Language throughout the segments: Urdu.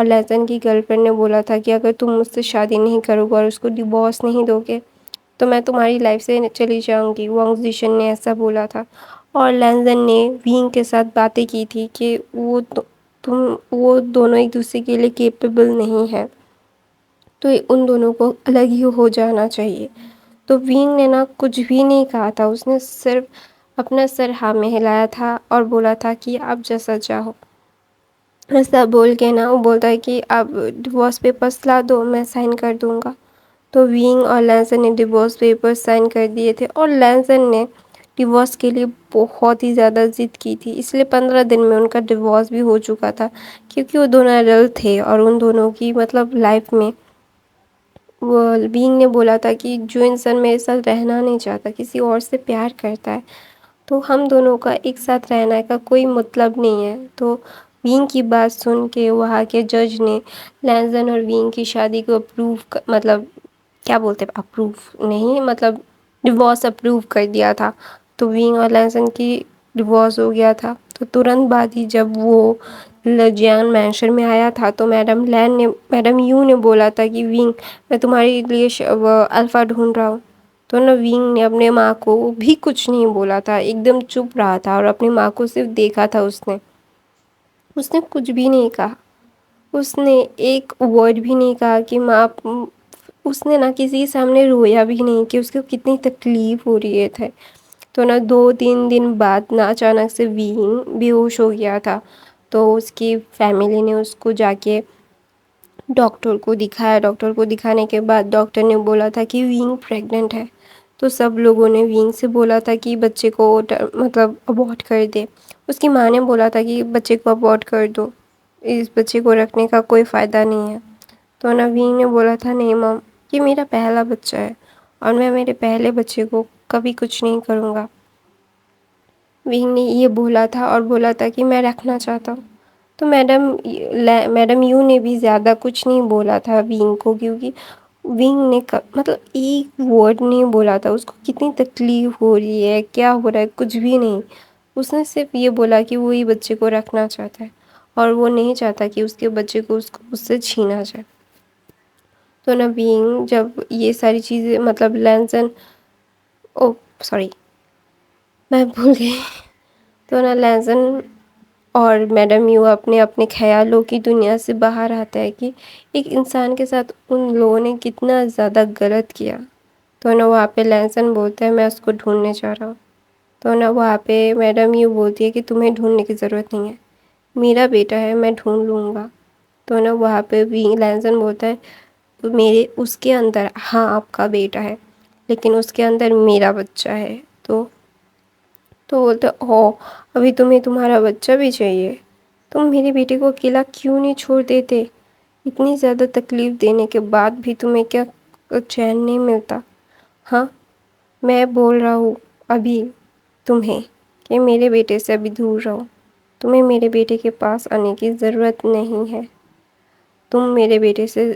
اور لہسن کی گرل فرینڈ نے بولا تھا کہ اگر تم مجھ سے شادی نہیں کرو گے اور اس کو ڈیورس نہیں دو گے تو میں تمہاری لائف سے چلی جاؤں گی. وانگ زیشن نے ایسا بولا تھا. اور لینزن نے وینگ کے ساتھ باتیں کی تھی کہ وہ دونوں ایک دوسرے کے لیے کیپیبل نہیں ہے, تو ان دونوں کو الگ ہی ہو جانا چاہیے. تو وینگ نے نا کچھ بھی نہیں کہا تھا, اس نے صرف اپنا سر ہاں میں ہلایا تھا اور بولا تھا کہ آپ جیسا چاہو. ایسا بول کے نا وہ بولتا ہے کہ آپ ڈیورس پیپرس لا دو, میں سائن کر دوں گا. تو وینگ اور لینزن نے ڈیورس پیپر سائن کر دیے تھے, اور لینزن نے ڈیورس کے لیے بہت ہی زیادہ ضد کی تھی, اس لیے 15 دن میں ان کا ڈیورس بھی ہو چکا تھا, کیونکہ وہ دونوں ایڈلٹ تھے. اور ان دونوں کی مطلب لائف میں وہ وینگ نے بولا تھا کہ جو انسان میرے ساتھ رہنا نہیں چاہتا, کسی اور سے پیار کرتا ہے, تو ہم دونوں کا ایک ساتھ رہنے کا کوئی مطلب نہیں ہے. تو وینگ کی بات سن کے وہاں کے جج نے لینزن اور وینگ کی شادی کو مطلب کیا بولتے اپروو نہیں, مطلب ڈیورس اپروو کر دیا تھا. تو وینگ اور لینزن کی ڈیورس ہو گیا تھا. تو ترنت بعد ہی جب وہ لجیانگ مینشن میں آیا تھا تو میڈم یو نے بولا تھا کہ وینگ میں تمہارے لیے الفا ڈھونڈ رہا ہوں. تو نا وینگ نے اپنے ماں کو بھی کچھ نہیں بولا تھا, ایک دم چپ رہا تھا اور اپنی ماں کو صرف دیکھا تھا. اس نے کچھ بھی نہیں کہا, اس نے ایک ورڈ بھی نہیں کہا کہ ماں. اس نے نہ کسی کے سامنے رویا بھی نہیں کہ اس کو کتنی تکلیف ہو رہی تھے. تو نا 2-3 دن بعد نا اچانک سے وینگ بے ہوش ہو گیا تھا. تو اس کی فیملی نے اس کو جا کے ڈاکٹر کو دکھایا. ڈاکٹر کو دکھانے کے بعد ڈاکٹر نے بولا تھا کہ وینگ پریگننٹ ہے. تو سب لوگوں نے وینگ سے بولا تھا کہ بچے کو مطلب ابورٹ کر دے. اس کی ماں نے بولا تھا کہ بچے کو ابورٹ کر دو, اس بچے کو رکھنے کا کوئی فائدہ نہیں ہے. تو نوین نے بولا تھا نہیں ماں, یہ میرا پہلا بچہ ہے اور میں میرے پہلے بچے کو کبھی کچھ نہیں کروں گا. وینگ نے یہ بولا تھا اور بولا تھا کہ میں رکھنا چاہتا ہوں. تو میڈم یو نے بھی زیادہ کچھ نہیں بولا تھا وینگ کو, کیونکہ ونگ نے مطلب ایک ورڈ نہیں بولا تھا. اس کو کتنی تکلیف ہو رہی ہے, کیا ہو رہا ہے, کچھ بھی نہیں. اس نے صرف یہ بولا کہ وہی بچے کو رکھنا چاہتا ہے اور وہ نہیں چاہتا کہ اس کے بچے کو اس سے چھینا جائے. تو نوین جب یہ ساری چیزیں مطلب میں بھول گئی. تو نا لینزن اور میڈم یو اپنے اپنے خیالوں کی دنیا سے باہر آتا ہے کہ ایک انسان کے ساتھ ان لوگوں نے کتنا زیادہ غلط کیا. تو نا وہاں پہ لینزن بولتا ہے میں اس کو ڈھونڈنے جا رہا ہوں. تو نا وہاں پہ میڈم یو بولتی ہے کہ تمہیں ڈھونڈنے کی ضرورت نہیں ہے, میرا بیٹا ہے, میں ڈھونڈ لوں گا. تو نا وہاں پہ بھی لینزن بولتا ہے اس کے اندر ہاں آپ کا بیٹا ہے, لیکن اس کے اندر میرا بچہ ہے. تو بولتے ابھی تمہیں تمہارا بچہ بھی چاہیے, تم میرے بیٹے کو اکیلا کیوں نہیں چھوڑ دیتے؟ اتنی زیادہ تکلیف دینے کے بعد بھی تمہیں کیا چین نہیں ملتا؟ ہاں میں بول رہا ہوں ابھی تمہیں کہ میرے بیٹے سے ابھی دور رہو. تمہیں میرے بیٹے کے پاس آنے کی ضرورت نہیں ہے. تم میرے بیٹے سے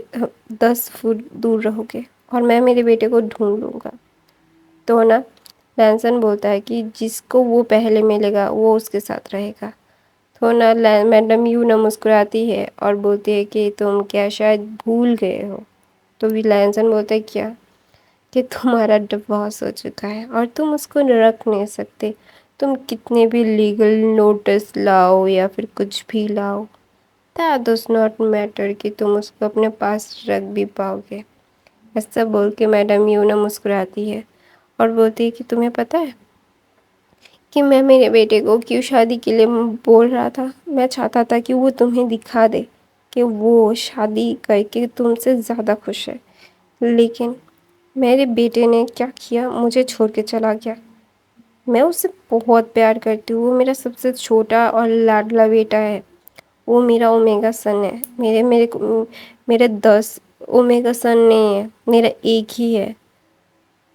10 فٹ دور رہو گے اور میں میرے بیٹے کو ڈھونڈ لوں گا. تو نا لینسن بولتا ہے کہ جس کو وہ پہلے ملے گا وہ اس کے ساتھ رہے گا. تو نا میڈم یو نہ مسکراتی ہے اور بولتی ہے کہ تم کیا شاید بھول گئے ہو. تو بھی لینسن بولتا ہے کیا؟ کہ تمہارا ڈیورس ہو چکا ہے اور تم اس کو رکھ نہیں سکتے. تم کتنے بھی لیگل نوٹس لاؤ یا پھر کچھ بھی لاؤ, that does not matter کہ تم اس کو اپنے پاس رکھ بھی پاؤ گے. ایسا بول کے میڈم یو نہ مسکراتی ہے اور بولتی ہے کہ تمہیں پتہ ہے کہ میں میرے بیٹے کو کیوں شادی کے لیے بول رہا تھا؟ میں چاہتا تھا کہ وہ تمہیں دکھا دے کہ وہ شادی کر کے تم سے زیادہ خوش ہے, لیکن میرے بیٹے نے کیا کیا, مجھے چھوڑ کے چلا گیا. میں اسے بہت پیار کرتی ہوں, وہ میرا سب سے چھوٹا اور لاڈلا بیٹا ہے. وہ میرا اومیگا سن ہے. میرے 10 اومیگا سن نہیں ہے, میرا ایک ہی ہے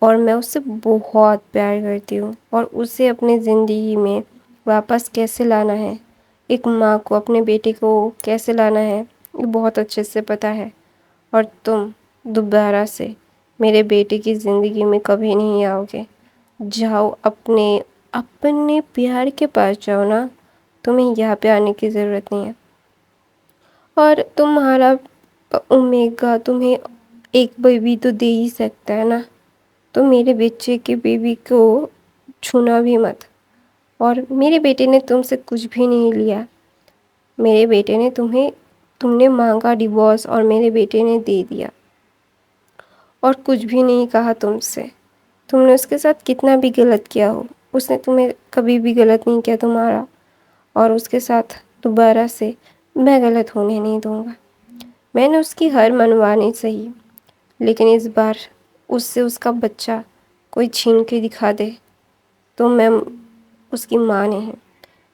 اور میں اس سے بہت پیار کرتی ہوں. اور اسے اپنی زندگی میں واپس کیسے لانا ہے, ایک ماں کو اپنے بیٹے کو کیسے لانا ہے, یہ بہت اچھے سے پتہ ہے. اور تم دوبارہ سے میرے بیٹے کی زندگی میں کبھی نہیں آؤ گے. جاؤ اپنے پیار کے پاس جاؤ نا, تمہیں یہاں پہ آنے کی ضرورت نہیں ہے. اور تمہارا اومیگا تمہیں ایک بیبی تو دے ہی سکتا ہے نا، تو میرے بچے کے بیبی کو چھونا بھی مت۔ اور میرے بیٹے نے تم سے کچھ بھی نہیں لیا، میرے بیٹے نے تم نے مانگا ڈیورس اور میرے بیٹے نے دے دیا، اور کچھ بھی نہیں کہا تم سے۔ تم نے اس کے ساتھ کتنا بھی غلط کیا ہو، اس نے تمہیں کبھی بھی غلط نہیں کیا تمہارا، اور اس کے ساتھ دوبارہ سے میں غلط ہونے نہیں دوں گا۔ میں نے اس کی ہر منوانی سہی، لیکن اس بار اس سے اس کا بچہ کوئی چھین کے دکھا دے تو میں اس کی ماں نہیں۔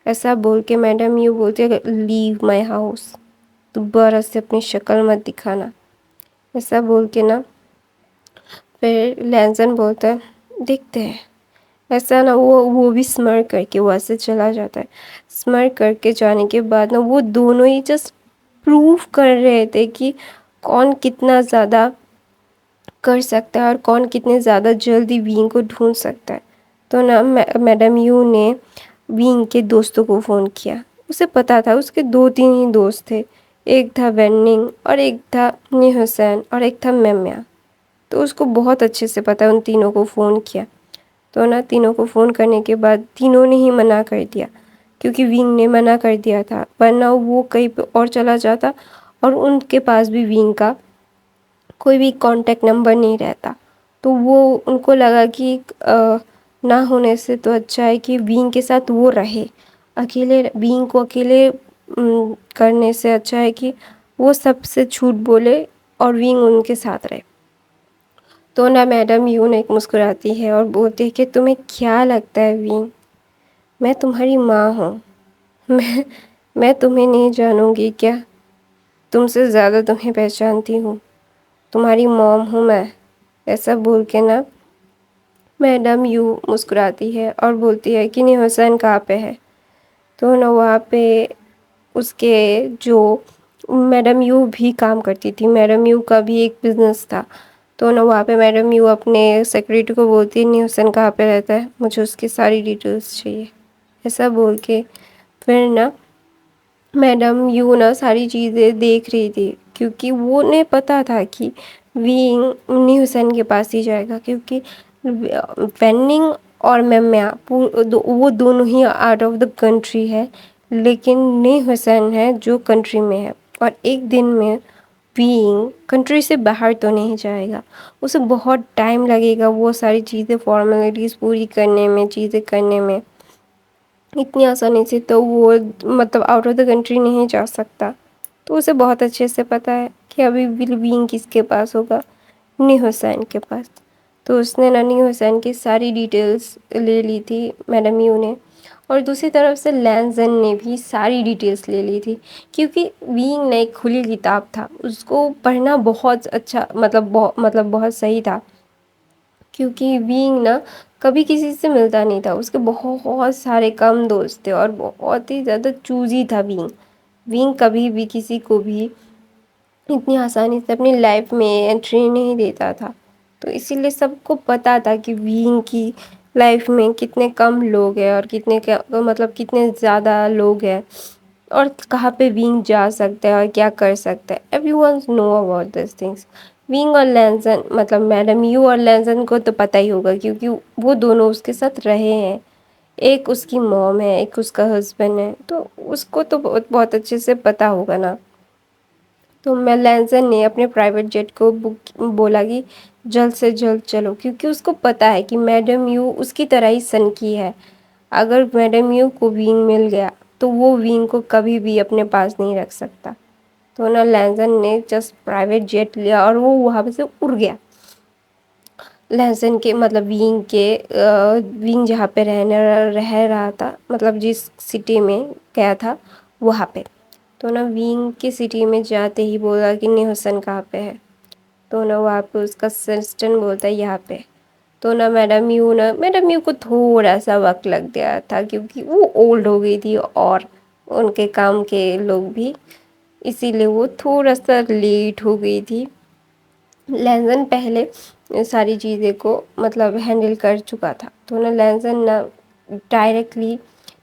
ایسا بول کے میڈم یوں بولتے، لیو مائی ہاؤس، دوبارہ سے اپنی شکل مت دکھانا۔ ایسا بول کے نا پھر لینزن بولتا ہے دیکھتے ہیں۔ ایسا نا وہ بھی سمر کر کے وہاں سے چلا جاتا ہے۔ سمر کر کے جانے کے بعد نا وہ دونوں ہی جسٹ پروف کر رہے تھے کہ کون کتنا زیادہ کر سکتا ہے اور کون کتنے زیادہ جلدی وینگ کو ڈھونڈ سکتا ہے۔ تو نا میڈم یو نے وینگ کے دوستوں کو فون کیا۔ اسے پتا تھا اس کے 2-3 ہی دوست تھے، ایک تھا ویننگ اور ایک تھا نی حسین اور ایک تھا میمیا۔ تو اس کو بہت اچھے سے پتا، ان تینوں کو فون کیا۔ تو نا تینوں کو فون کرنے کے بعد تینوں نے ہی منع کر دیا، کیونکہ وینگ نے منع کر دیا تھا، ورنہ وہ کہیں پہ اور چلا جاتا اور ان کے پاس بھی وینگ کا کوئی بھی کانٹیکٹ نمبر نہیں رہتا۔ تو وہ ان کو لگا کہ نہ ہونے سے تو اچھا ہے کہ وینگ کے ساتھ وہ رہے، اکیلے وینگ کو اکیلے کرنے سے اچھا ہے کہ وہ سب سے جھوٹ بولے اور وینگ ان کے ساتھ رہے۔ تو نا میڈم یوں ایک مسکراتی ہے اور بولتی ہے کہ تمہیں کیا لگتا ہے وینگ، میں تمہاری ماں ہوں، میں تمہیں نہیں جانوں گی کیا؟ تم سے زیادہ تمہیں پہچانتی ہوں، تمہاری موم ہوں میں۔ ایسا بول کے نا میڈم یوں مسکراتی ہے اور بولتی ہے کہ نی حسین کہاں پہ ہے؟ تو نا وہاں پہ اس کے جو میڈم یو بھی کام کرتی تھی، میڈم یو کا بھی ایک بزنس تھا۔ تو نا وہاں پہ میڈم یو اپنے سیکریٹری کو بولتی ہے نی حسین کہاں پہ رہتا ہے، مجھے اس کی ساری ڈیٹیلز چاہیے۔ ایسا بول کے پھر نا میڈم یو نا ساری چیزیں دیکھ رہی تھی، کیونکہ وہ نے پتا تھا کہ وینگ نی حسین کے پاس ہی جائے گا، کیونکہ ویننگ اور میمیا وہ دونوں ہی آؤٹ آف دا کنٹری ہے، لیکن نی حسین ہے جو کنٹری میں ہے، اور ایک دن میں وینگ کنٹری سے باہر تو نہیں جائے گا، اسے بہت ٹائم لگے گا وہ ساری چیزیں فارمیلٹیز پوری کرنے میں، چیزیں کرنے میں۔ اتنی آسانی سے تو وہ مطلب آؤٹ آف دا کنٹری نہیں جا سکتا۔ تو اسے بہت اچھے سے پتا ہے کہ ابھی وینگ کس کے پاس ہوگا، نی حسین کے پاس۔ تو اس نے نی حسین کی ساری ڈیٹیلز لے لی تھی میڈم یو نے، اور دوسری طرف سے لینزن نے بھی ساری ڈیٹیلز لے لی تھی، کیونکہ وینگ نے ایک کھلی کتاب تھا، اس کو پڑھنا بہت اچھا مطلب بہت صحیح تھا، کیونکہ وینگ نا کبھی کسی سے ملتا نہیں تھا، اس کے بہت سارے کم دوست تھے اور بہت ہی زیادہ چوزی تھا وینگ کبھی بھی کسی کو بھی اتنی آسانی سے اپنی لائف میں انٹری نہیں دیتا تھا۔ تو اسی لیے سب کو پتا تھا کہ وینگ کی لائف میں کتنے کم لوگ ہیں اور کتنے زیادہ لوگ ہیں، اور کہاں پہ وینگ جا سکتا ہے اور کیا کر سکتا ہے۔ Everyone know about these things. وینگ اور لینزن مطلب میڈم یو اور لینزن کو تو پتہ ہی ہوگا، کیونکہ وہ دونوں اس کے ساتھ رہے ہیں، ایک اس کی موم ہے، ایک اس کا ہسبینڈ ہے، تو اس کو تو بہت اچھے سے پتا ہوگا نا۔ تو لینزن نے اپنے پرائیویٹ جیٹ کو بولا کہ جلد سے جلد چلو، کیونکہ اس کو پتا ہے کہ میڈم یو اس کی طرح ہی سنکی ہے، اگر میڈم یو کو وینگ مل گیا تو وہ وینگ کو کبھی بھی اپنے پاس نہیں رکھ سکتا۔ تو نا لینزن نے جسٹ پرائیویٹ جیٹ لیا اور وہ وہاں پہ سے اڑ گیا، لینزن کے مطلب وینگ جہاں پہ رہ رہا تھا، مطلب جس سٹی میں گیا تھا وہاں پہ۔ تو نا وینگ کی سٹی میں جاتے ہی بولا کہ نی حسین کہاں پہ ہے؟ تو نا وہاں پہ اس کا اسسٹنٹ بولتا ہے یہاں پہ۔ تو نا میڈم یو کو تھوڑا سا وقت لگ گیا تھا، کیونکہ وہ اولڈ ہو گئی تھی اور ان کے کام کے لوگ بھی، اسی لیے وہ تھوڑا سا لیٹ ہو گئی تھی۔ لینزن پہلے ساری چیزیں کو مطلب ہینڈل کر چکا تھا، تو نا لینزن ڈائریکٹلی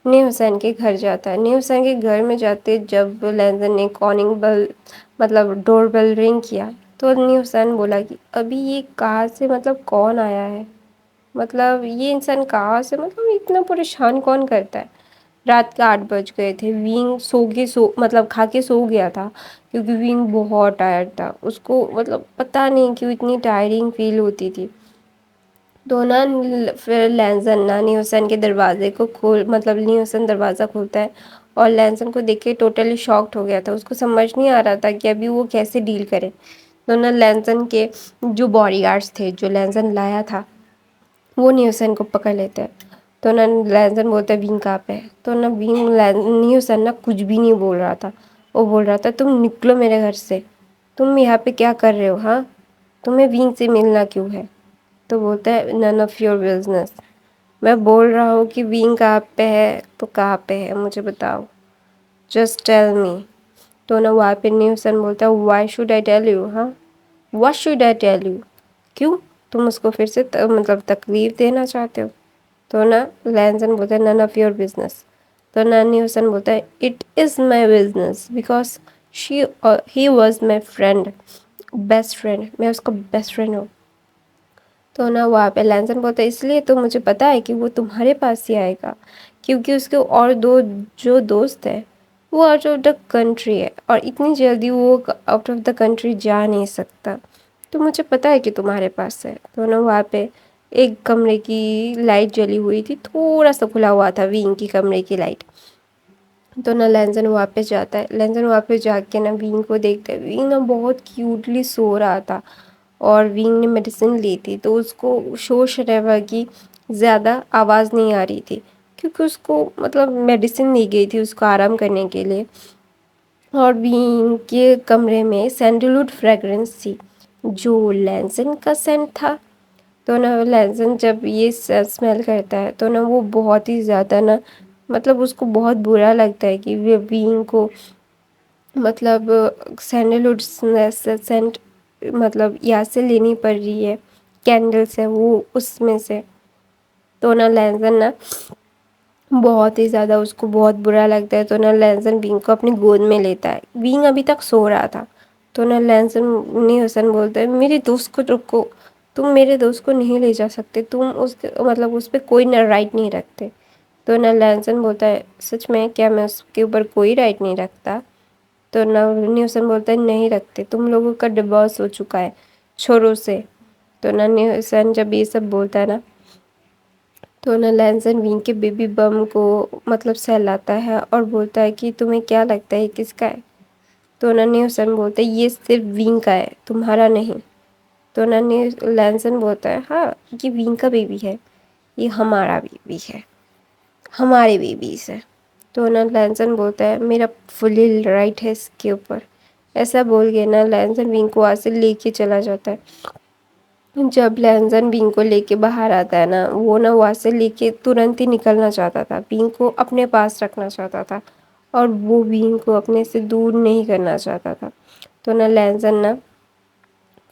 نیو حسین کے گھر جاتا ہے. نیو حسین کے گھر میں جاتے جب لینزن نے کالنگ بیل مطلب ڈور بیل رنگ کیا تو نیو حسین بولا کہ ابھی یہ کہاں سے مطلب کون آیا ہے، مطلب یہ انسان کہاں سے مطلب اتنا پریشان کون کرتا ہے. رات کے 8 بج گئے تھے. ونگ مطلب کھا کے سو گیا تھا کیونکہ ونگ بہت ٹائرڈ تھا. اس کو مطلب پتہ نہیں کیوں اتنی ٹائرنگ فیل ہوتی تھی. تو نا پھر لینزن نا نیو حسین کے دروازے کو مطلب نیو حسین دروازہ کھولتا ہے اور لینزن کو دیکھ کے ٹوٹلی شاکڈ ہو گیا تھا. اس کو سمجھ نہیں آ رہا تھا کہ ابھی وہ کیسے ڈیل کرے. تو نا لینزن کے جو باڈی گارڈس تھے جو لینزن لایا تھا وہ نیو حسین کو پکڑ لیتے ہیں. تو نا لینزن بولتا ہے ونگ کہاں پہ ہے. تو نا نیو حسین نا کچھ بھی نہیں بول رہا تھا. وہ بول رہا تھا تم نکلو میرے گھر سے، تم یہاں پہ کیا کر رہے ہو، ہاں تمہیں ونگ سے ملنا کیوں ہے. تو بولتا ہے نن آف یور بزنس. میں بول رہا ہوں کہ ونگ کہاں پہ ہے تو کہاں پہ ہے مجھے بتاؤ، جسٹ ٹیل می. تو نا وہاں پہ نیو حسین بولتا ہے why should I tell you, ہاں what should I tell you, کیوں تم اس کو پھر سے مطلب تکلیف دینا چاہتے ہو. تو نا لینزن بولتا ہے نن آف یور بزنس. تو نا نیو حسین بولتا ہے it is my business because he was my friend, best friend, میں اس کا بیسٹ فرینڈ ہوں. تو نا وہاں پہ لینزن بولتا ہے اس لیے تو مجھے پتا ہے کہ وہ تمہارے پاس ہی آئے گا کیونکہ اس کے اور دو جو دوست ہیں وہ آؤٹ آف دا کنٹری ہے اور اتنی جلدی وہ آؤٹ آف دا کنٹری جا نہیں سکتا. تو مجھے پتا ہے کہ تمہارے پاس ہے. تو نا وہاں پہ ایک کمرے کی لائٹ جلی ہوئی تھی، تھوڑا سا کھلا ہوا تھا ونگ کی کمرے کی لائٹ. تو نا لینزن واپس جاتا ہے. لینزن واپس جا کے نا ونگ کو دیکھتا ہے. ونگ نا بہت کیوٹلی سو رہا تھا اور ونگ نے میڈیسن لی تھی تو اس کو شور شرابہ کی زیادہ آواز نہیں آ رہی تھی کیونکہ اس کو مطلب میڈیسن دی گئی تھی اس کو آرام کرنے کے لیے. اور ونگ کے کمرے میں سینڈلوڈ فریگرنس تھی جو لینزن کا سینٹ تھا. تو نا لینزن جب یہ اسمیل کرتا ہے تو نا وہ بہت ہی زیادہ نا مطلب اس کو بہت برا لگتا ہے کہ ونگ کو مطلب سینڈلوڈ سینٹ مطلب یہاں سے لینی پڑ رہی ہے، کینڈلس ہے وہ اس میں سے. تو نا لینزن نا بہت ہی زیادہ اس کو بہت برا لگتا ہے. تو نا لینزن ونگ کو اپنی گود میں لیتا ہے. ونگ ابھی تک سو رہا تھا. تو نا لینزن نیو حسین بولتا ہے میرے دوست کو روکو، تم میرے دوست کو نہیں لے جا سکتے، تم مطلب اس پہ کوئی رائٹ نہیں رکھتے. تو نا لینزن بولتا ہے سچ میں کیا میں اس کے اوپر کوئی رائٹ نہیں رکھتا. تو نا نیو حسین بولتا ہے نہیں رکھتے، تم لوگوں کا ڈیورس ہو چکا ہے چھوڑو سے. تو نا نیو حسین جب یہ سب بولتا ہے نا تو نا لینزن ونگ کے بیبی بم کو مطلب سہلاتا ہے اور بولتا ہے کہ تمہیں کیا لگتا ہے کس کا ہے. تو نا نیو حسین بولتا ہے یہ صرف ونگ کا ہے تمہارا نہیں. تو نا لینزن بولتا ہے ہاں یہ ونگ کا بیبی ہے، یہ ہمارا بیبی ہے، ہمارے بیبیز ہے. تو نا لینزن بولتا ہے میرا فلی رائٹ ہے اس کے اوپر. ایسا بول کے نا لینزن ونگ کو وہاں سے لے کے چلا جاتا ہے. جب لینزن ونگ کو لے کے باہر آتا ہے نا وہ نا وہاں سے لے کے ترنت ہی نکلنا چاہتا تھا. ونگ کو اپنے پاس رکھنا چاہتا تھا اور وہ ونگ کو اپنے سے دور نہیں کرنا چاہتا تھا. تو نا لینزن نا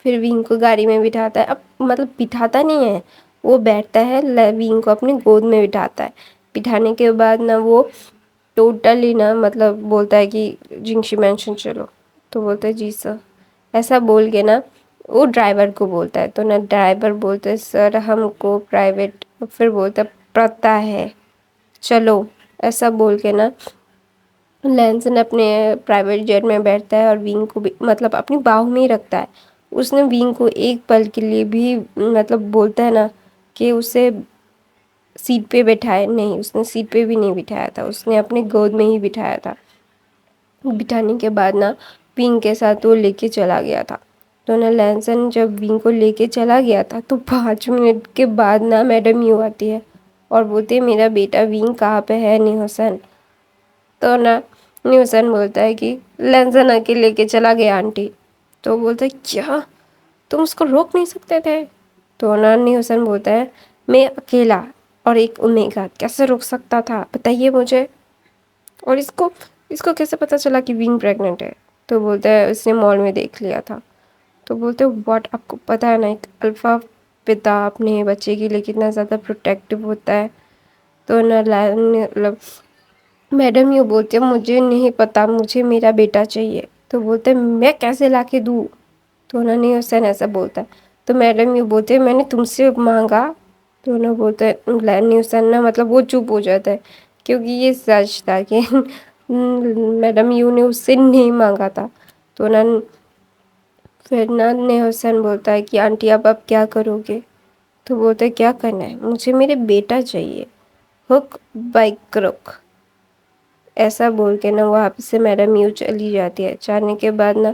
پھر ونگ کو گاڑی میں بٹھاتا ہے. اب مطلب بٹھاتا نہیں ہے، وہ بیٹھتا ہے ونگ کو اپنی گود میں بٹھاتا ہے. بٹھانے کے بعد نا وہ ٹوٹلی نا مطلب بولتا ہے کہ جنکشی مینشن چلو. تو بولتا ہے جی سر. ایسا بول کے نا وہ ڈرائیور کو بولتا ہے. تو نا ڈرائیور بولتا ہے سر ہم کو پرائیویٹ، پھر بولتا پتا ہے چلو. ایسا بول کے نا لینزن اپنے پرائیویٹ جیٹ میں بیٹھتا ہے اور ونگ کو بھی مطلب اپنی باہو میں ہی رکھتا ہے. اس نے ونگ کو ایک پل کے لیے بھی مطلب بولتا ہے نا کہ اسے سیٹ پہ بٹھائے نہیں، اس نے سیٹ پہ بھی نہیں بٹھایا تھا، اس نے اپنے گود میں ہی بٹھایا تھا. بٹھانے کے بعد نا ونگ کے ساتھ وہ لے کے چلا گیا تھا. تو نا لینزن جب ونگ کو لے کے چلا گیا تھا تو 5 منٹ کے بعد نا میڈم یو آتی ہے اور بولتے میرا بیٹا ونگ کہاں پہ ہے نیو حسین. تو نا نیو حسین بولتا ہے کہ لینزن آ کے لے کے چلا گیا آنٹی. تو بولتا ہے کیا تم اس کو روک نہیں سکتے تھے. تو نا نیو حسین بولتا ہے میں اکیلا اور ایک اومیگا کیسے روک سکتا تھا بتائیے مجھے، اور اس کو کیسے پتا چلا کہ ونگ پریگننٹ ہے. تو بولتا ہے اس نے مال میں دیکھ لیا تھا. تو بولتے واٹ، آپ کو پتا ہے نا ایک الفا پتا اپنے بچے کے لیے کتنا زیادہ پروٹیکٹیو ہوتا ہے. تو نہ مطلب میڈم یوں بولتی ہے مجھے نہیں پتا، مجھے میرا بیٹا چاہیے. تو بولتے میں کیسے لا کے دوں. تو نہ نہیں حسین ایسا بولتا ہے. تو میڈم یوں بولتے میں نے تم سے مانگا. تو نہ بولتے حسین نہ مطلب وہ چپ ہو جاتا ہے کیونکہ یہ سچ تھا کہ میڈم یوں نے اس سے نہیں مانگا تھا. تو نہ پھر نہ حسین بولتا ہے کہ آنٹی اب کیا کرو گے. تو بولتے کیا کرنا ہے، مجھے میرے بیٹا چاہیے، ہک بائی کروک. ایسا بول کے نا وہاں سے میڈم یوں چلی جاتی ہے. جانے کے بعد نا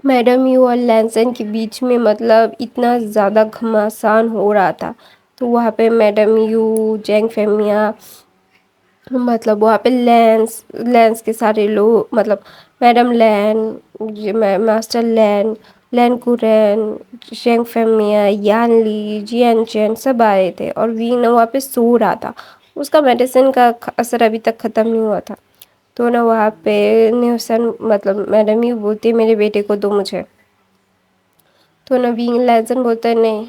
میڈم یوں اور لینسن کے بیچ میں مطلب اتنا زیادہ گھمسان ہو رہا تھا. تو وہاں پہ میڈم یوں جینگ فیمیا مطلب وہاں پہ لینس کے سارے لوگ مطلب میڈم لین، ماسٹر لین کورین، شینگ فیمیا، یان لی، جین چین سب آئے تھے اور وینگ وہاں پہ سو رہا تھا. اس کا میڈیسن کا اثر ابھی تک ختم نہیں ہوا تھا. تو نا وہاں پہ حسین مطلب میڈم یوں بولتی میرے بیٹے کو دو مجھے. تو نہ لینسن بولتا ہے نہیں.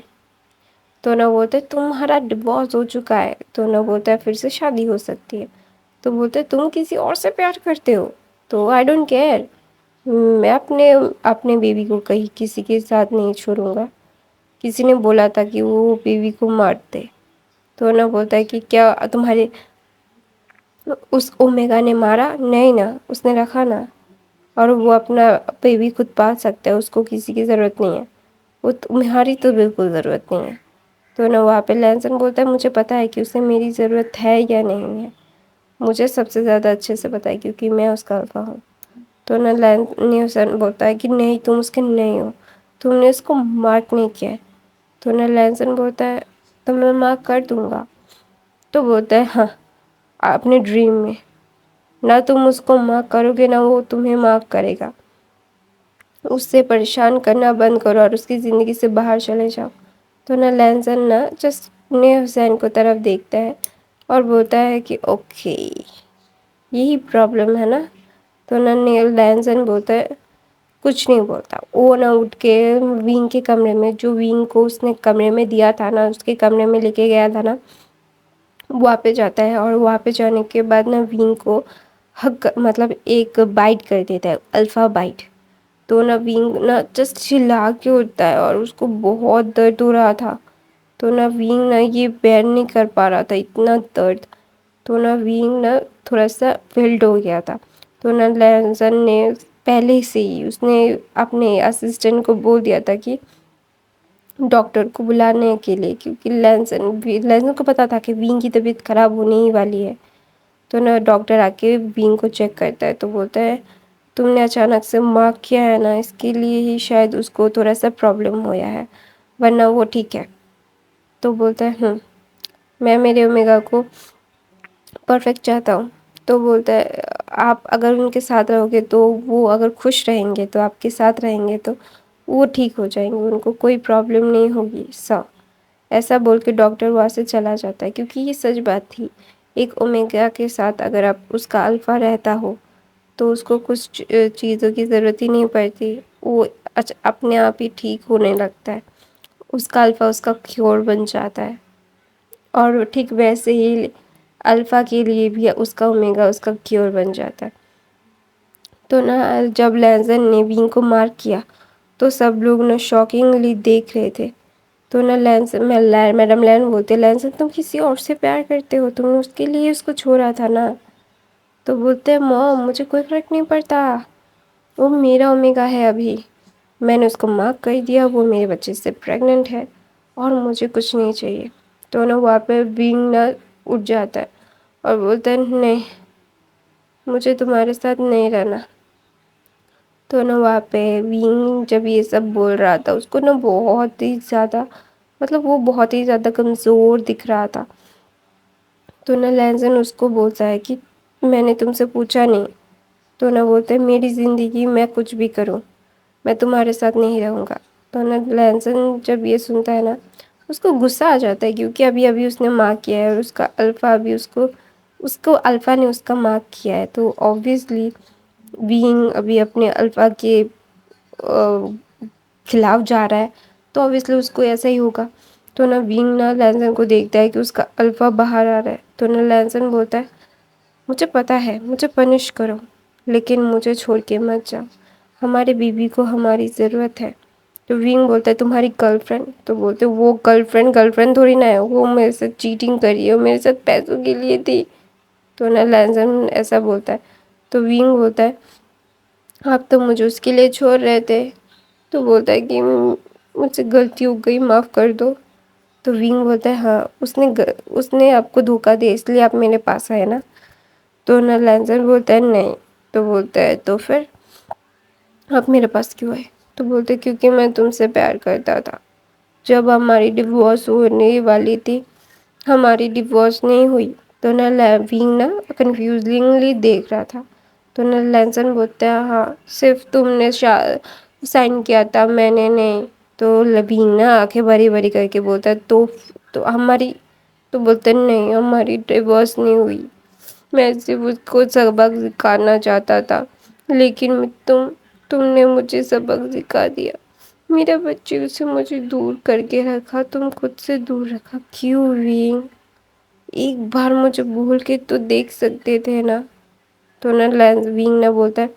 تو نہ بولتے تمہارا ڈیورس ہو چکا ہے. تو نہ بولتا ہے پھر سے شادی ہو سکتی ہے. تو بولتے تم کسی اور سے پیار کرتے ہو تو آئی ڈونٹ کیئر، میں اپنے بیبی کو کہیں کسی کے ساتھ نہیں چھوڑوں گا. کسی نے بولا تھا کہ وہ بیوی کو مارتے. تو نہ بولتا ہے کہ کیا تمہارے اس اومیگا نے مارا؟ نہیں نا، اس نے رکھا نا، اور وہ اپنا بیبی خود پال سکتا ہے، اس کو کسی کی ضرورت نہیں ہے. وہ تمہاری تو بالکل ضرورت نہیں ہے. تو نہ وہاں پہ لینسن بولتا ہے مجھے پتا ہے کہ اسے میری ضرورت ہے یا نہیں ہے، مجھے سب سے زیادہ اچھے سے پتا ہے کیونکہ میں اس کا الفا ہوں. تو نہ حسین بولتا ہے کہ نہیں تم اس کے نہیں ہو، تم نے اس کو مارک نہیں کیا ہے. تو نہ لینسن بولتا ہے تو میں مارک کر دوں گا. تو بولتا ہے ہاں اپنے ڈریم میں، نہ تم اس کو مارک کرو گے نہ وہ تمہیں مارک کرے گا. اس سے پریشان کرنا بند کرو اور اس کی زندگی سے باہر چلے جاؤ. تو نہ لینسن نہ جسٹ حسین کو طرف دیکھتا ہے اور بولتا ہے کہ اوکے یہی پرابلم ہے نا. تو نہ لینسن بولتا ہے کچھ نہیں بولتا. وہ نہ اٹھ کے ونگ کے کمرے میں، جو ونگ کو اس نے کمرے میں دیا تھا نا، اس کے کمرے میں لے کے گیا تھا نا، وہاں پہ جاتا ہے. اور وہاں پہ جانے کے بعد نا ونگ کو حق مطلب ایک بائٹ کر دیتا ہے، الفا بائٹ. تو نہ ونگ نہ جسٹ چلا کے اٹھتا ہے اور اس کو بہت درد ہو رہا تھا. تو نہ ونگ نہ یہ بیئر نہیں کر پا رہا تھا اتنا درد. تو نہ ونگ نہ تھوڑا سا فلڈ ہو گیا تھا. تو نہ لینسن نے پہلے سے ہی اس نے اپنے اسسٹنٹ کو بول دیا تھا کہ ڈاکٹر کو بلانے کے لیے، کیونکہ لینسن کو پتا تھا کہ ونگ کی طبیعت خراب ہونے ہی والی ہے. تو نہ ڈاکٹر آ کے ونگ کو چیک کرتا ہے. تو بولتا ہے تم نے اچانک سے مارک کیا ہے نا، اس کے لیے ہی شاید اس کو تھوڑا سا پرابلم ہوا ہے، ورنہ وہ ٹھیک ہے. تو بولتا ہے میں میرے اومیگا کو پرفیکٹ چاہتا ہوں. تو بولتا ہے آپ اگر ان کے ساتھ رہو گے تو وہ اگر خوش رہیں گے تو آپ کے ساتھ رہیں گے تو وہ ٹھیک ہو جائیں گے، ان کو کوئی پرابلم نہیں ہوگی. ایسا بول کے ڈاکٹر وہاں سے چلا جاتا ہے. کیونکہ یہ سچ بات تھی، ایک اومیگا کے ساتھ اگر آپ اس کا الفا رہتا ہو تو اس کو کچھ چیزوں کی ضرورت ہی نہیں پڑتی، وہ اپنے آپ ہی ٹھیک ہونے لگتا ہے. اس کا الفا اس کا کیور بن جاتا ہے. اور ٹھیک ویسے ہی الفا کے لیے بھی اس کا اومیگا اس کا کیور بن جاتا ہے. تو نہ جب لینسن نے ونگ کو مارک کیا تو سب لوگ نہ شاکنگلی دیکھ رہے تھے. تو نہ میڈم لین بولتے لینسن تم کسی اور سے پیار کرتے ہو، تم نے اس کے لیے اس کو چھوڑا تھا نا. تو بولتے موم مجھے کوئی فرق نہیں پڑتا، وہ میرا اومیگا ہے، ابھی میں نے اس کو مارک کر دیا، وہ میرے بچے سے پریگننٹ ہے اور مجھے کچھ نہیں چاہیے. تو نہ وہاں پہ ونگ نہ اٹھ جاتا ہے اور بولتا ہے نہیں مجھے تمہارے ساتھ نہیں رہنا. تو نہ وہاں پہ ونگ جب یہ سب بول رہا تھا اس کو نہ بہت ہی زیادہ مطلب وہ بہت ہی زیادہ کمزور دکھ رہا تھا. تو نہ لینسن اس کو بولتا ہے کہ میں نے تم سے پوچھا نہیں. تو نہ بولتے میری زندگی میں کچھ بھی کروں میں تمہارے ساتھ نہیں رہوں گا. تو نہ لینسن جب یہ سنتا ہے نا اس کو غصہ آ جاتا ہے، کیونکہ ابھی اس نے مارک کیا ہے اور اس کا الفا ابھی اس کو الفا نے اس کا مارک کیا ہے. تو obviously ونگ ابھی اپنے الفا کے خلاف جا رہا ہے، تو obviously اس کو ایسا ہی ہوگا. تو نا ونگ نا لینزن کو دیکھتا ہے کہ اس کا الفا باہر آ رہا ہے. تو نا لینزن بولتا ہے مجھے پتا ہے مجھے پنش کرو لیکن مجھے چھوڑ کے مت جاؤ. ہمارے بیوی کو ہماری ضرورت ہے. تو ونگ بولتا ہے تمہاری گرل فرینڈ. تو بولتے وہ گرل فرینڈ تھوڑی نہ ہے, وہ میرے سے چیٹنگ کری ہے, میرے ساتھ پیسوں کے لیے تھی. تو نا لینزن ایسا بولتا ہے. تو ونگ بولتا ہے آپ تو مجھے اس کے لیے چھوڑ رہے تھے. تو بولتا ہے کہ مجھ سے غلطی ہو گئی معاف کر دو. تو ونگ بولتا ہے ہاں اس نے آپ کو دھوکا دیا اس لیے آپ میرے پاس آئے نا. تو نا لینزن بولتا ہے نہیں. تو بولتا ہے تو پھر آپ میرے پاس کیوں آئے. تو بولتے کیونکہ میں تم سے پیار کرتا تھا. جب ہماری ڈیورس ہونے والی تھی ہماری ڈیورس نہیں ہوئی. تو نا ونگ نا کنفیوزنگلی دیکھ رہا تھا. تو نا لینزن بولتا ہے ہاں صرف تم نے سائن کیا تھا میں نے نہیں. تو ونگ نا آنکھیں بڑی بڑی کر کے بولتا ہے تو ہماری. تو بولتے نہیں ہماری ڈیورس نہیں ہوئی. میں صرف اس کو سبق سکھانا چاہتا تھا لیکن تم نے مجھے سبق سکھا دیا. میرا بچے سے مجھے دور کر کے رکھا, تم خود سے دور رکھا. کیوں ونگ ایک بار مجھے بھول کے تو دیکھ سکتے تھے نا. تو نا ونگ نہ بولتا ہے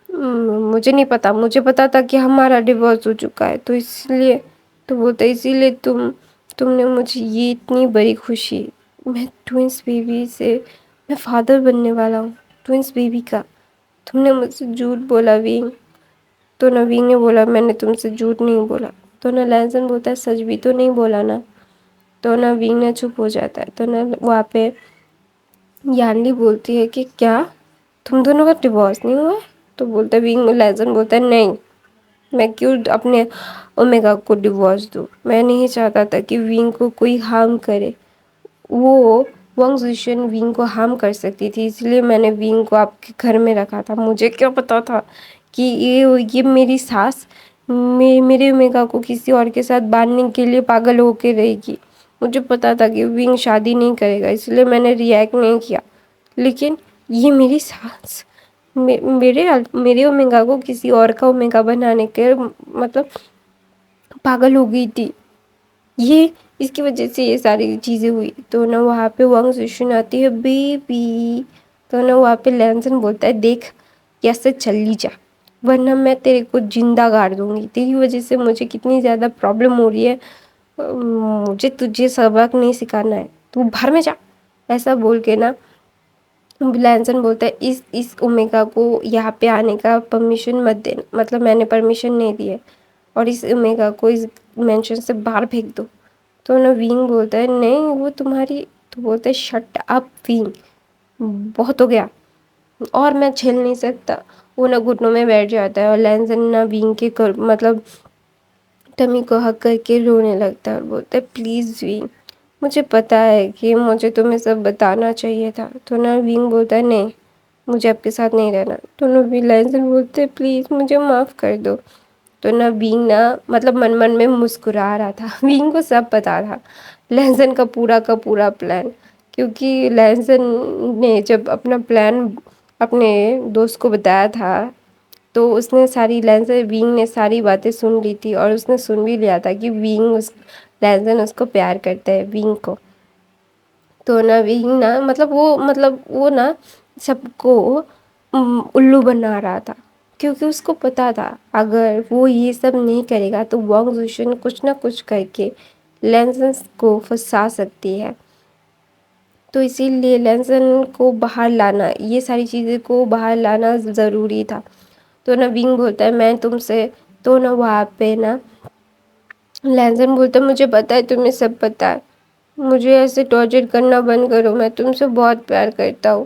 مجھے نہیں پتا, مجھے پتا تھا کہ ہمارا ڈیورس ہو چکا ہے تو اس لیے. تو بولتا اسی لیے تم نے مجھے یہ اتنی بڑی خوشی. میں ٹوئنس بیبی سے میں فادر بننے والا ہوں ٹوئنس بیبی کا. تم نے مجھ سے جھوٹ بولا ونگ. تو نا ونگ نے بولا میں نے تم سے جھوٹ نہیں بولا. تو نا لینزن بولتا ہے سچ بھی تو نہیں بولا نا. تو نا ونگ نے چپ ہو جاتا ہے. تو نا وہاں پہ یانلی بولتی ہے کہ کیا تم دونوں کا ڈیورس نہیں ہوا. تو بولتا ہے لینزن بولتا ہے نہیں میں کیوں اپنے اومیگا کو ڈیورس دوں. میں نہیں چاہتا تھا کہ ونگ کو کوئی ہارم کرے. وہ ونگ ونگ کو ہارم کر سکتی تھی اس لیے میں نے ونگ کو آپ کے گھر میں رکھا تھا. مجھے کیا پتا تھا کہ یہ میری ساس میرے اومیگا کو کسی اور کے ساتھ باندھنے کے لیے پاگل ہو کے رہے گی. مجھے پتا تھا کہ ونگ شادی نہیں کرے گا اس لیے میں نے ری ایکٹ نہیں کیا. لیکن یہ میری ساس میرے اومیگا کو کسی اور کا اومیگا بنانے کے مطلب پاگل ہو گئی تھی. یہ اس کی وجہ سے یہ ساری چیزیں ہوئی. تو نا وہاں پہ ونگ سوشن آتی ہے بیبی. تو نا وہاں پہ لینزن بولتا ہے دیکھ کیسے چلی جا ورنہ میں تیرے کو زندہ گاڑ دوں گی. تیری وجہ سے مجھے کتنی زیادہ پرابلم ہو رہی ہے. مجھے تجھے سبق نہیں سکھانا ہے تو باہر میں جا. ایسا بول کے نا لینزن بولتا ہے اس اومیگا کو یہاں پہ آنے کا پرمیشن مت دینا. مطلب میں نے پرمیشن نہیں دی ہے اور اس اومیگا کو اس مینشن سے باہر پھینک دو. تو نا ونگ بولتا ہے نہیں وہ تمہاری. تو بولتا ہے شٹ اپ ونگ بہت ہو گیا اور میں جھیل نہیں سکتا. وہ نہ گھٹنوں میں بیٹھ جاتا ہے اور لینزن نہ ونگ کے مطلب ٹمی کو حق کر کے رونے لگتا ہے اور بولتا ہے پلیز ونگ مجھے پتا ہے کہ مجھے تمہیں سب بتانا چاہیے تھا. تو نا ونگ بولتا ہے نہیں مجھے آپ کے ساتھ نہیں رہنا. تو نا لینزن بولتے پلیز مجھے معاف کر دو. تو نا ونگ نا مطلب من میں مسکرا رہا تھا. ونگ کو سب پتا تھا لینزن کا پورا پلان. کیونکہ لینزن نے جب اپنا پلان اپنے دوست کو بتایا تھا تو اس نے ونگ نے ساری باتیں سن لی تھی اور اس نے سن بھی لیا تھا کہ لینزن اس کو پیار کرتا ہے ونگ کو. تو نا ونگ نا وہ نا سب کو الو بنا رہا تھا کیونکہ اس کو پتا تھا اگر وہ یہ سب نہیں کرے گا تو وانگ زوشن کچھ نہ کچھ کر کے لینزن کو پھنسا سکتی ہے. تو اسی لیے لینزن کو باہر لانا یہ ساری چیزیں کو باہر لانا ضروری تھا. تو نا ونگ بولتا ہے میں تم سے. تو نا وہاں پہ نا لینزن بولتا ہے مجھے پتا ہے تمہیں سب پتا ہے. مجھے ایسے ٹارچر کرنا بند کرو میں تم سے بہت پیار کرتا ہوں.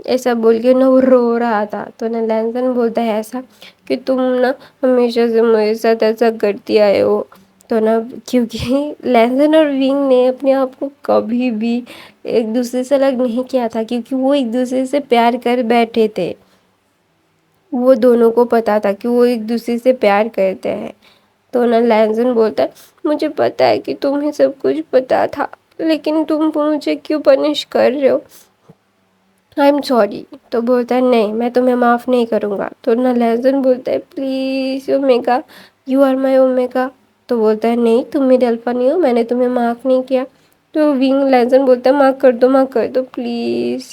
ایسا بول کے نا وہ رو رہا تھا. تو نا لینزن بولتا ہے ایسا کہ تم نا ہمیشہ سے میرے ساتھ ایسا کرتی آئے ہو. تو نا کیونکہ لینزن اور ونگ نے اپنے آپ کو کبھی بھی ایک دوسرے سے الگ نہیں کیا تھا کیونکہ وہ ایک دوسرے سے پیار کر بیٹھے تھے. وہ دونوں کو پتا تھا کہ وہ ایک دوسرے سے پیار کرتے ہیں. تو نا لینزن بولتا ہے مجھے پتا ہے کہ تمہیں سب کچھ پتا تھا لیکن تم مجھے کیوں پنش کر رہے ہو. I am sorry. تو بولتا ہے نہیں میں تمہیں معاف نہیں کروں گا. تو نا لینزن بولتا ہے please omega you are my omega. تو بولتا ہے نہیں تم میرے الفا نہیں ہو، میں نے تمہیں معاف نہیں کیا۔ تو ونگ لینسن بولتا ہے معاف کر دو پلیز۔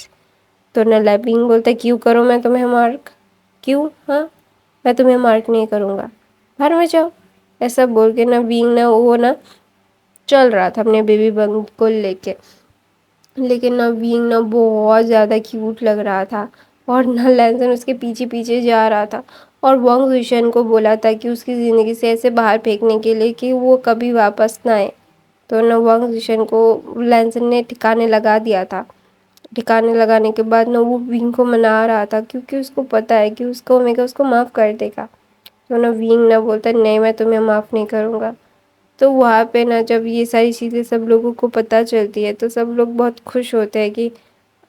تو ونگ بولتا ہے کیوں کروں میں تمہیں مارک، کیوں؟ ہاں میں تمہیں مارک نہیں کروں گا، باہر میں جاؤ۔ ایسا بول کے ونگ وہ چل رہا تھا اپنے بیبی بن کو لے کے، لیکن ونگ بہت زیادہ کیوٹ لگ رہا تھا، اور لینسن اس کے پیچھے پیچھے جا رہا تھا، اور وانگ زوشن کو بولا تھا کہ اس کی زندگی سے ایسے باہر پھینکنے کے لیے کہ وہ کبھی واپس نہ آئے۔ تو وانگ زوشن کو لینسن نے ٹھکانے لگا دیا تھا۔ ٹھکانے لگانے کے بعد وہ ونگ کو منا رہا تھا، کیونکہ اس کو پتا ہے کہ اس کو اومیگا اس کو معاف کر دے گا۔ تو ونگ بولتا نہیں میں تمہیں معاف نہیں کروں گا۔ تو وہاں پہ جب یہ ساری چیزیں سب لوگوں کو پتہ چلتی ہے تو سب لوگ بہت خوش ہوتے ہیں کہ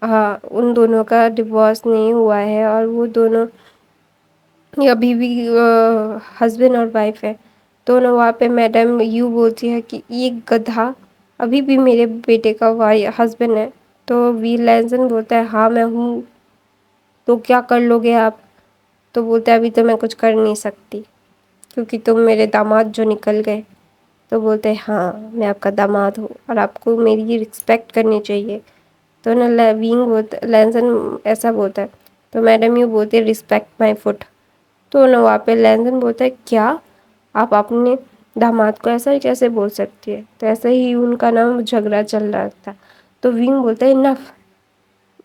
ہاں ان دونوں کا ڈیورس نہیں ہوا ہے، اور وہ دونوں ابھی بھی ہسبینڈ اور وائف ہے۔ تو وہاں پہ میڈم یوں بولتی ہے کہ یہ گدھا ابھی بھی میرے بیٹے کا ہسبینڈ ہے۔ تو وی لینسن بولتا ہے ہاں میں ہوں، تو کیا کر لو گے آپ؟ تو بولتا ہے ابھی تو میں کچھ کر نہیں سکتی کیونکہ تم میرے داماد جو نکل گئے۔ تو بولتے ہیں ہاں میں آپ کا داماد ہوں اور آپ کو میری رسپیکٹ کرنی چاہیے۔ تو لینسن ایسا بولتا ہے، تو میڈم یوں بولتے ہیں رسپیکٹ مائی فٹ۔ تو وہاں پہ لینسن بولتا ہے کیا آپ اپنے داماد کو ایسا کیسے بول سکتی ہے؟ تو ایسے ہی ان کا جھگڑا چل رہا تھا۔ تو ونگ بولتا ہے انف،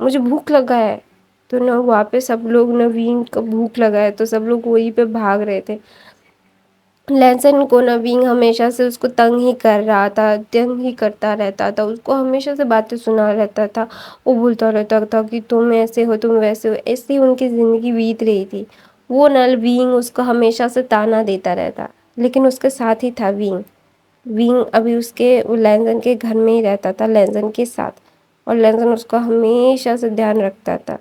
مجھے بھوک لگا ہے۔ تو وہاں پہ سب لوگ ونگ کو بھوک لگا ہے تو سب لوگ وہی پہ بھاگ رہے تھے۔ لینسن کو ونگ ہمیشہ سے اس کو تنگ ہی کر رہا تھا، تنگ ہی کرتا رہتا تھا، اس کو ہمیشہ سے باتیں سنا رہتا تھا۔ وہ بولتا رہتا تھا کہ تم ایسے ہو تم ویسے ہو، ایسے ہی ان کی زندگی بیت رہی تھی۔ وہ ونگ اس کو ہمیشہ سے تانا دیتا رہتا، لیکن اس کے ساتھ ہی تھا ونگ۔ ونگ ابھی اس کے لینسن کے گھر میں ہی رہتا تھا لینسن کے ساتھ، اور لینسن اس کو ہمیشہ سے دھیان رکھتا تھا۔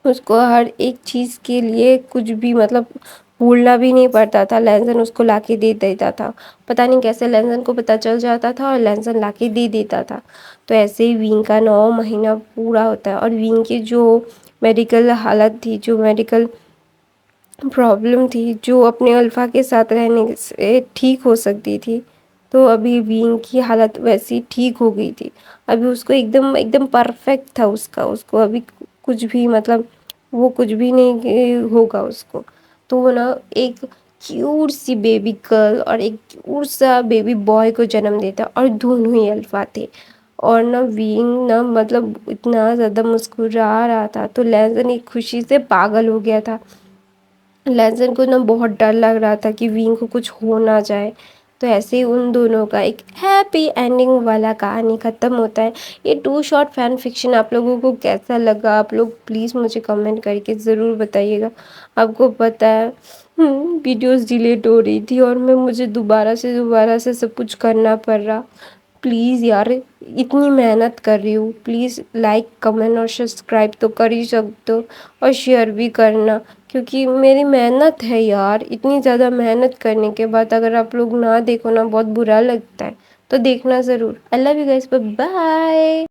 اس کو ہر ایک چیز کے لیے کچھ بھی بھولنا بھی نہیں پڑتا تھا، لینسن اس کو لا کے دے دیتا تھا۔ پتہ نہیں کیسے لینسن کو پتہ چل جاتا تھا اور لینسن لا کے دے دیتا تھا۔ تو ایسے ہی ونگ کا 9 مہینہ پورا ہوتا ہے، اور ونگ کی جو میڈیکل حالت تھی، جو میڈیکل پرابلم تھی، جو اپنے الفا کے ساتھ رہنے سے ٹھیک ہو سکتی تھی، تو ابھی ونگ کی حالت ویسی ٹھیک ہو گئی تھی۔ ابھی اس کو ایک دم پرفیکٹ تھا اس کو ابھی کچھ بھی وہ کچھ بھی نہیں ہوگا اس کو۔ تو وہ ایک کیوٹ سی بیبی گرل اور ایک کیوٹ سا بیبی بوائے کو جنم دیتا، اور دونوں ہی الفا تھے۔ اور ونگ اتنا زیادہ مسکرا رہا تھا، تو لینسن ایک خوشی سے پاگل ہو گیا تھا۔ لینسن کو بہت ڈر لگ رہا تھا کہ ونگ کو کچھ ہو نہ جائے۔ تو ایسے ہی ان دونوں کا ایک ہیپی اینڈنگ والا کہانی ختم ہوتا ہے۔ یہ 2 شارٹ فین فکشن آپ لوگوں کو کیسا لگا؟ آپ لوگ پلیز مجھے کمنٹ کر کے ضرور بتائیے گا۔ آپ کو پتہ ہے ویڈیوز ڈیلیٹ ہو رہی تھی اور مجھے دوبارہ سے سب کچھ کرنا پڑ رہا۔ پلیز یار اتنی محنت کر رہی ہوں، پلیز لائک کمنٹ اور سبسکرائب تو کر ہی سکتے ہو، اور شیئر بھی کرنا، کیونکہ میری محنت ہے یار۔ اتنی زیادہ محنت کرنے کے بعد اگر آپ لوگ نہ دیکھو بہت برا لگتا ہے، تو دیکھنا ضرور۔ I love you guys، bye bye۔